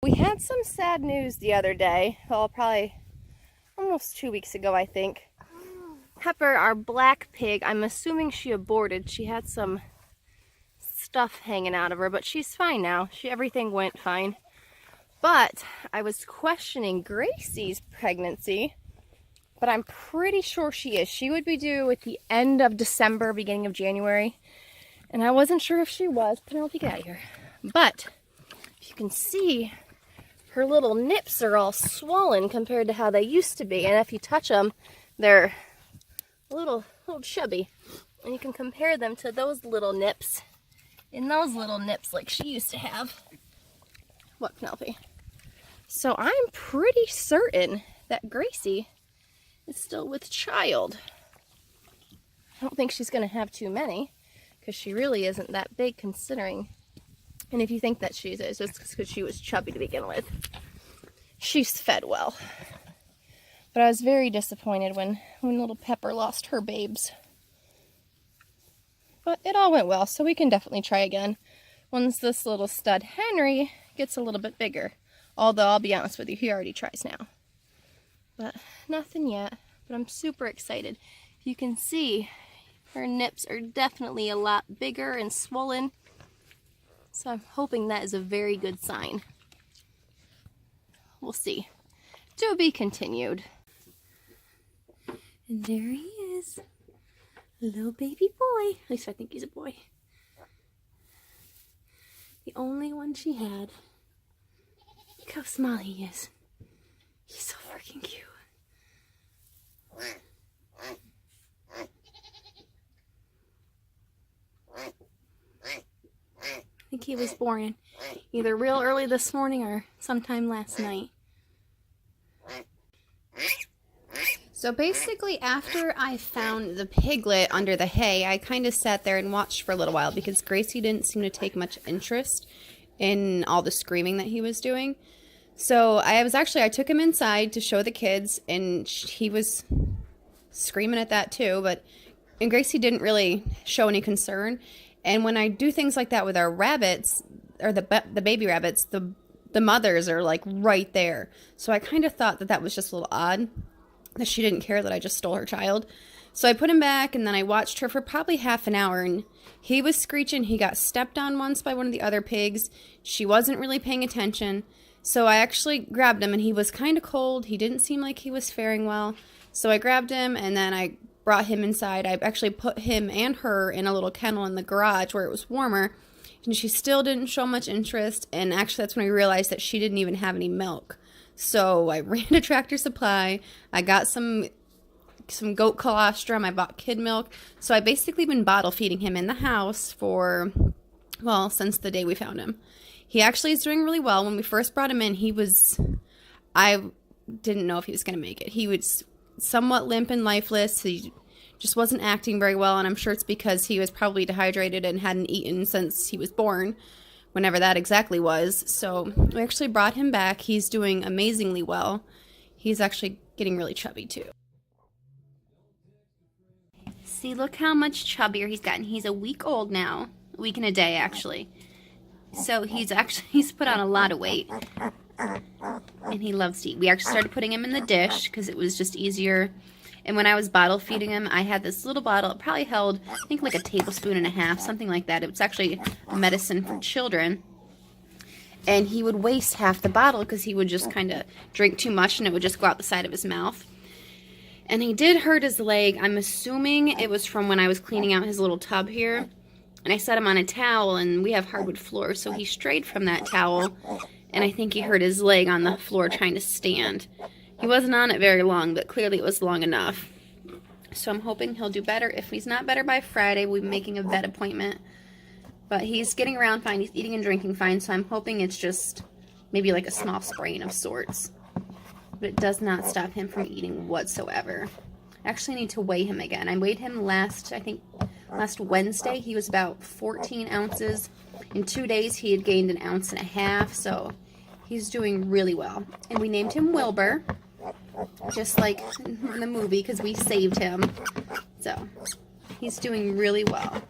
We had some sad news the other day. Well, probably almost 2 weeks ago, I think. Pepper, our black pig, I'm assuming she aborted. She had some stuff hanging out of her, but she's fine now. Everything went fine. But I was questioning Gracie's pregnancy, but I'm pretty sure she is. She would be due at the end of December, beginning of January. And I wasn't sure if she was. Penelope, get out of here. But if you can see, her little nips are all swollen compared to how they used to be. And if you touch them, they're a little chubby. And you can compare them to those little nips and those little nips like she used to have. What, Penelope? So I'm pretty certain that Gracie is still with child. I don't think she's going to have too many, because she really isn't that big considering. And if you think that she is, it's because she was chubby to begin with. She's fed well. But I was very disappointed when little Pepper lost her babes. But it all went well, so we can definitely try again once this little stud Henry gets a little bit bigger. Although, I'll be honest with you, he already tries now. But nothing yet. But I'm super excited. You can see her nips are definitely a lot bigger and swollen. So I'm hoping that is a very good sign. We'll see. To be continued. And there he is. A little baby boy. At least I think he's a boy. The only one she had. Look how small he is. He's so freaking cute. I think he was born either real early this morning or sometime last night. So basically, after I found the piglet under the hay, I kind of sat there and watched for a little while because Gracie didn't seem to take much interest in all the screaming that he was doing. So I took him inside to show the kids, and he was screaming at that too, and Gracie didn't really show any concern. And when I do things like that with our rabbits, or the baby rabbits, the mothers are like right there. So I kind of thought that was just a little odd, that she didn't care that I just stole her child. So I put him back, and then I watched her for probably half an hour, and he was screeching. He got stepped on once by one of the other pigs. She wasn't really paying attention. So I actually grabbed him, and he was kind of cold. He didn't seem like he was faring well. So I grabbed him, and then I brought him inside. I actually put him and her in a little kennel in the garage where it was warmer, and she still didn't show much interest. And actually, that's when I realized that she didn't even have any milk. So I ran to Tractor Supply. I got some goat colostrum. I bought kid milk. So I basically been bottle feeding him in the house since the day we found him. He actually is doing really well. When we first brought him in, I didn't know if he was going to make it. He was somewhat limp and lifeless. He just wasn't acting very well, and I'm sure it's because he was probably dehydrated and hadn't eaten since he was born, whenever that exactly was. So we actually brought him back. He's doing amazingly well. He's actually getting really chubby too. See, look how much chubbier he's gotten. He's a week old now. A week and a day, actually. So he's put on a lot of weight. And he loves to eat. We actually started putting him in the dish because it was just easier. And when I was bottle feeding him, I had this little bottle. It probably held, I think, like a tablespoon and a half, something like that. It was actually medicine for children. And he would waste half the bottle because he would just kind of drink too much and it would just go out the side of his mouth. And he did hurt his leg. I'm assuming it was from when I was cleaning out his little tub here. And I set him on a towel, and we have hardwood floors, so he strayed from that towel. And I think he hurt his leg on the floor trying to stand. He wasn't on it very long, but clearly it was long enough. So I'm hoping he'll do better. If he's not better by Friday, we'll be making a vet appointment. But he's getting around fine. He's eating and drinking fine, so I'm hoping it's just maybe like a small sprain of sorts. But it does not stop him from eating whatsoever. I actually need to weigh him again. I weighed him last Wednesday. He was about 14 ounces. In 2 days, he had gained 1.5 ounces, so he's doing really well. And we named him Wilbur, just like in the movie, because we saved him. So he's doing really well.